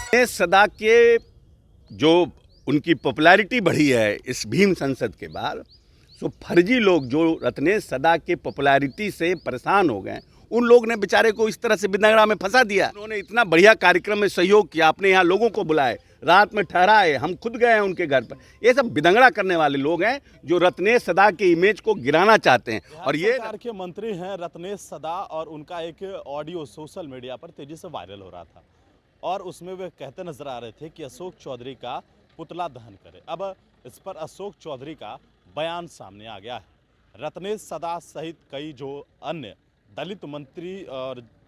सदा के जो उनकी पॉपुलैरिटी बढ़ी है इस भीम संसद के बाद, सो फर्जी लोग जो रत्नेश सदा के पॉपुलैरिटी से परेशान हो गए, उन लोग ने बेचारे को इस तरह से बिदंगड़ा में फंसा दिया। उन्होंने इतना बढ़िया कार्यक्रम में सहयोग किया, अपने यहाँ लोगों को बुलाए, रात में ठहराए, हम खुद गए हैं उनके घर पर। ये सब बिदंगड़ा करने वाले लोग हैं जो रत्नेश सदा के इमेज को गिराना चाहते हैं। और ये सरकार के मंत्री हैं रत्नेश सदा, और उनका एक ऑडियो सोशल मीडिया पर तेजी से वायरल हो रहा था और उसमें वे कहते नजर आ रहे थे कि अशोक चौधरी का पुतला दहन करे। अब इस पर अशोक चौधरी का बयान सामने आ गया है। रत्नेश सदा सहित कई जो अन्य दलित मंत्री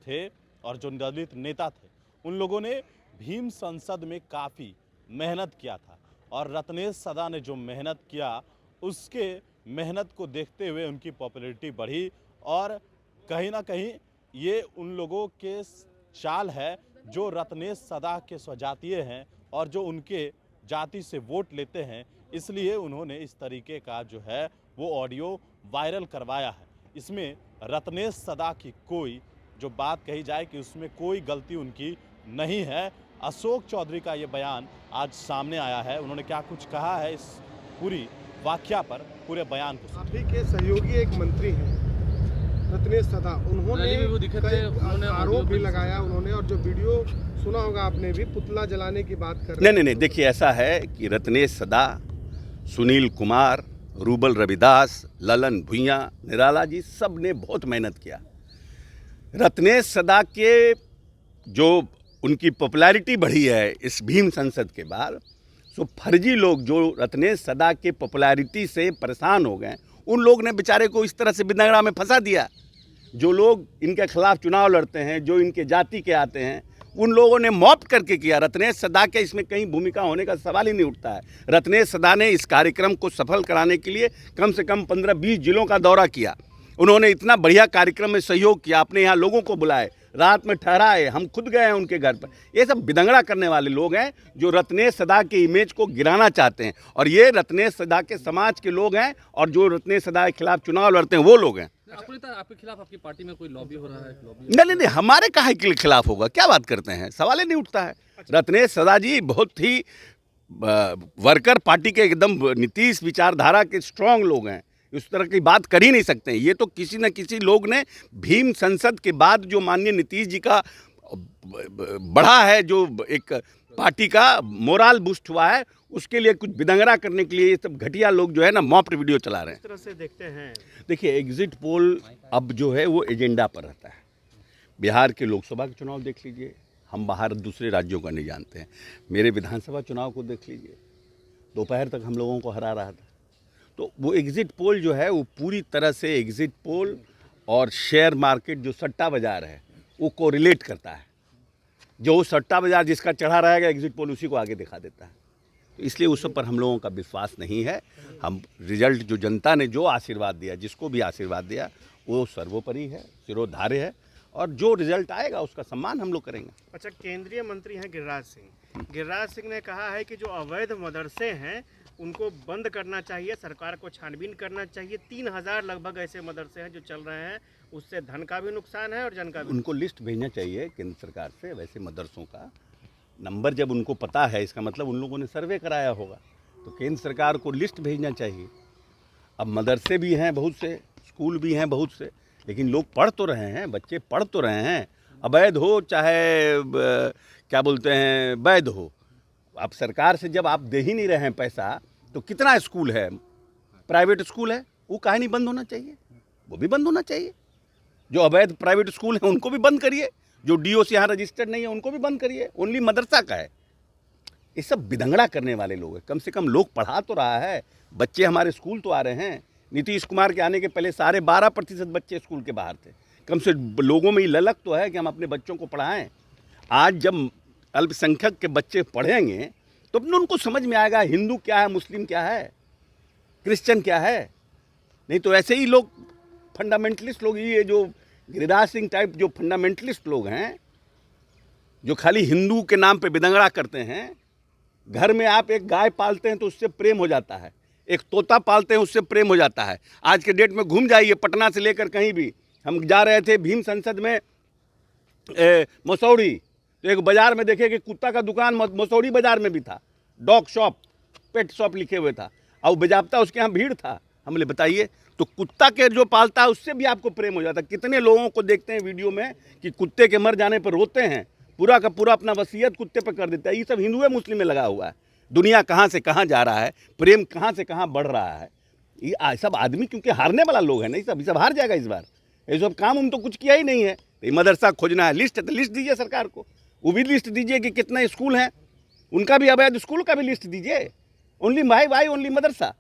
थे और जो दलित नेता थे, उन लोगों ने भीम संसद में काफ़ी मेहनत किया था और रत्नेश सदा ने जो मेहनत किया उसके मेहनत को देखते हुए उनकी पॉपुलैरिटी बढ़ी और कहीं ना कहीं ये उन लोगों के चाल है जो रत्नेश सदा के स्वजातीय हैं और जो उनके जाति से वोट लेते हैं, इसलिए उन्होंने इस तरीके का जो है वो ऑडियो वायरल करवाया है। इसमें रत्नेश सदा की कोई जो बात कही जाए कि उसमें कोई गलती उनकी नहीं है। अशोक चौधरी का ये बयान आज सामने आया है। उन्होंने क्या कुछ कहा है इस पूरी वाकया पर, पूरे बयान को। आप ही के सहयोगी एक मंत्री हैं रत्नेश सदा, उन्होंने कई आरोप भी लगाया उन्होंने, और जो वीडियो सुना होगा आपने भी, पुतला जलाने की बात कर रहे हैं। नहीं, देखिए ऐसा है कि रत्नेश सदा, सुनील कुमार, रूबल रविदास, ललन भुइयां, निराला जी सब ने बहुत मेहनत किया। रत्नेश सदा के जो उनकी पॉपुलैरिटी बढ़ी है इस भीम संसद के बाद, सो फर्जी लोग जो रत्नेश सदा के पॉपुलैरिटी से परेशान हो गए, उन लोग ने बेचारे को इस तरह से बिदंगड़ा में फंसा दिया। जो लोग इनके खिलाफ चुनाव लड़ते हैं, जो इनके जाति के आते हैं, उन लोगों ने मॉप करके किया। रत्नेश सदा के इसमें कहीं भूमिका होने का सवाल ही नहीं उठता है। रत्नेश सदा ने इस कार्यक्रम को सफल कराने के लिए कम से कम 15-20 जिलों का दौरा किया। उन्होंने इतना बढ़िया कार्यक्रम में सहयोग किया, अपने यहाँ लोगों को बुलाए, रात में ठहराए, हम खुद गए हैं उनके घर पर। ये सब बिदंगड़ा करने वाले लोग हैं जो रत्नेश सदा के इमेज को गिराना चाहते हैं। और ये रत्नेश सदा के समाज के लोग हैं और जो रत्नेश सदा के खिलाफ चुनाव लड़ते हैं वो लोग हैं। आपके खिलाफ आपकी पार्टी में कोई लॉबी हो रहा है? नहीं, हमारे काहे के खिलाफ होगा, क्या बात करते हैं, सवाल ही नहीं उठता है। रत्नेश सदा जी बहुत ही वर्कर पार्टी के एकदम नीतीश विचारधारा के स्ट्रांग लोग हैं, इस तरह की बात कर ही नहीं सकते हैं। ये तो किसी न किसी लोग ने भीम संसद के बाद जो माननीय नीतीश जी का बढ़ा है, जो एक पार्टी का मोरल बूस्ट हुआ है, उसके लिए कुछ बिदंगड़ा करने के लिए ये सब घटिया लोग जो है ना मॉप वीडियो चला रहे हैं। इस तरह से देखते हैं। देखिए एग्जिट पोल अब जो है वो एजेंडा पर रहता है। बिहार के लोकसभा के चुनाव देख लीजिए, हम बाहर दूसरे राज्यों का नहीं जानते हैं। मेरे विधानसभा चुनाव को देख लीजिए, दोपहर तक हम लोगों को हरा रहा था। तो वो एग्जिट पोल जो है वो पूरी तरह से एग्जिट पोल और शेयर मार्केट जो सट्टा बाज़ार है वो कोरिलेट करता है। जो सट्टा बाज़ार जिसका चढ़ा रहेगा एग्जिट पोल उसी को आगे दिखा देता है। तो इसलिए उस पर हम लोगों का विश्वास नहीं है। हम रिजल्ट जो जनता ने जो आशीर्वाद दिया, जिसको भी आशीर्वाद दिया, वो सर्वोपरि है, सिरोधार्य है, और जो रिजल्ट आएगा उसका सम्मान हम लोग करेंगे। अच्छा, केंद्रीय मंत्री हैं गिरिराज सिंह। गिरिराज सिंह ने कहा है कि जो अवैध मदरसे हैं उनको बंद करना चाहिए, सरकार को छानबीन करना चाहिए। 3000 लगभग ऐसे मदरसे हैं जो चल रहे हैं, उससे धन का भी नुकसान है और जन का भी। उनको लिस्ट भेजना चाहिए केंद्र सरकार से वैसे मदरसों का नंबर, जब उनको पता है इसका मतलब उन लोगों ने सर्वे कराया होगा, तो केंद्र सरकार को लिस्ट भेजना चाहिए। अब मदरसे भी हैं बहुत से, स्कूल भी हैं बहुत से, लेकिन लोग पढ़ तो रहे हैं, बच्चे पढ़ तो रहे हैं, अवैध हो चाहे क्या बोलते हैं वैध हो। अब सरकार से जब आप दे ही नहीं रहे हैं पैसा, तो कितना स्कूल है, प्राइवेट स्कूल है, वो काहे नहीं बंद होना चाहिए? वो भी बंद होना चाहिए। जो अवैध प्राइवेट स्कूल हैं उनको भी बंद करिए, जो डीओ से यहाँ रजिस्टर्ड नहीं है उनको भी बंद करिए, ओनली मदरसा का है। ये सब बिदंगड़ा करने वाले लोग हैं। कम से कम लोग पढ़ा तो रहा है, बच्चे हमारे स्कूल तो आ रहे हैं। नीतीश कुमार के आने के पहले 12.5% बच्चे स्कूल के बाहर थे। कम से लोगों में ये ललक तो है कि हम अपने बच्चों को पढ़ाएं। आज जब अल्पसंख्यक के बच्चे पढ़ेंगे तो अपने उनको समझ में आएगा हिंदू क्या है, मुस्लिम क्या है, क्रिश्चियन क्या है। नहीं तो ऐसे ही लोग फंडामेंटलिस्ट लोग, ये जो गिरिराज सिंह टाइप जो फंडामेंटलिस्ट लोग हैं, जो खाली हिंदू के नाम पे बिदंगड़ा करते हैं। घर में आप एक गाय पालते हैं तो उससे प्रेम हो जाता है, एक तोता पालते हैं उससे प्रेम हो जाता है। आज के डेट में घूम जाइए पटना से लेकर कहीं भी, हम जा रहे थे भीम संसद में मसौड़ी, तो एक बाजार में देखे कि कुत्ता का दुकान मसौरी बाजार में भी था, डॉग शॉप, पेट शॉप लिखे हुए था, और बेजाब्ता उसके यहाँ भीड़ था। हमने बताइए, तो कुत्ता के जो पालता है उससे भी आपको प्रेम हो जाता है। कितने लोगों को देखते हैं वीडियो में कि कुत्ते के मर जाने पर रोते हैं, पूरा का पूरा अपना वसीयत कुत्ते पर कर देता है। ये सब हिंदू मुस्लिम में लगा हुआ है। दुनिया कहाँ से कहाँ जा रहा है, प्रेम कहाँ से कहाँ बढ़ रहा है। ये सब आदमी क्योंकि हारने वाला लोग है ना, ये सब हार जाएगा इस बार। ये सब काम हम तो कुछ किया ही नहीं है। ये मदरसा खोजना है, लिस्ट है तो लिस्ट दीजिए सरकार को, वो भी लिस्ट दीजिए कि कितने स्कूल हैं, उनका भी अवैध स्कूल का भी लिस्ट दीजिए। ओनली भाई ओनली मदरसा।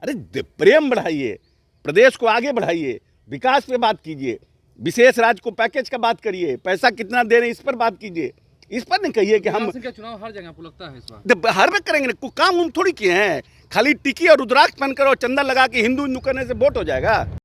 अरे प्रेम बढ़ाइए, प्रदेश को आगे बढ़ाइए, विकास पे बात कीजिए, विशेष राज्य को पैकेज का बात करिए, पैसा कितना दे रहे हैं इस पर बात कीजिए। इस पर नहीं कहिए कि हम क्या चुनाव हर जगह आपको लगता है इस बार? हर में करेंगे, कोई काम हम थोड़ी किए हैं। खाली टिकी और रुद्राक्ष पहनकर और चंदन लगा के हिंदू करने से वोट हो जाएगा।